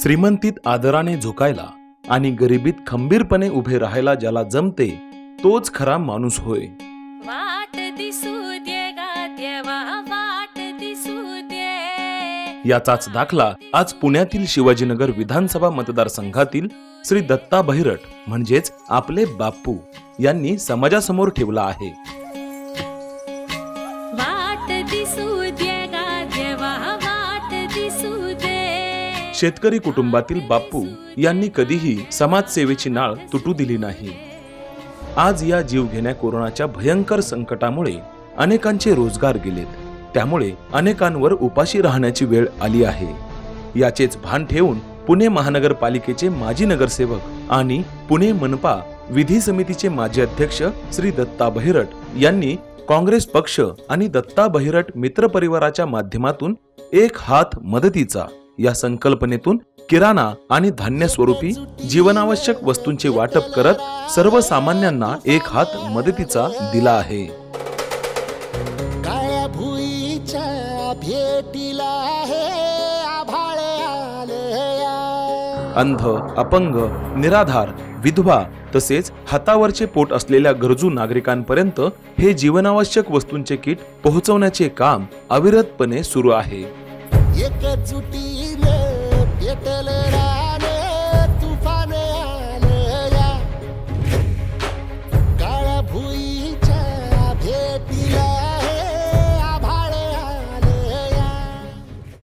श्रीमंतीत आदराने झुकायला आणि गरिबीत खंबीरपणे उभे राहायला ज्याला जमते तोच खरा माणूस होय। वाट दिसू दे गा देवा, वाट दिसू दे। याचाच दाखला आज पुण्यातील शिवाजीनगर विधानसभा मतदारसंघातील श्री दत्ता बहिरट म्हणजेच आपले बाप्पू यांनी समाजासमोर ठेवला आहे। वाट दिसू दे गा देवा, वाट दिसू दे। शेतकरी कुटुंबातील बाप्पू यांनी कधीही समाजसेवेची नाळ तुटू दिली नाही। आज या जीवघेण्या कोरोनाच्या भयंकर संकटामुळे अनेकांचे रोजगार गेलेत, त्यामुळे अनेकांवर उपाशी राहण्याची वेळ आली आहे। याचेच भान ठेवून पुणे महानगरपालिकेचे माजी नगरसेवक आणि पुणे मनपा विधी समितीचे माजी अध्यक्ष श्री दत्ता बहिरट यांनी काँग्रेस पक्ष आणि दत्ता बहिरट मित्र परिवाराच्या माध्यमातून एक हात मदतीचा या संकल्पनेतून किराणा आणि धान्य स्वरूपी जीवनावश्यक वस्तूंचे वाटप करत सर्वसामान्यांना एक हात मदतीचा दिला आहे। काळ्या भुईच्या भेटीला हे आभाळे आले। अंध, अपंग, निराधार, विधवा तसेच हातावरचे पोट असलेल्या गरजू नागरिकांपर्यंत हे जीवनावश्यक वस्तूंचे किट पोहोचवण्याचे काम अविरतपणे सुरू आहे। एकजुटीने पेटले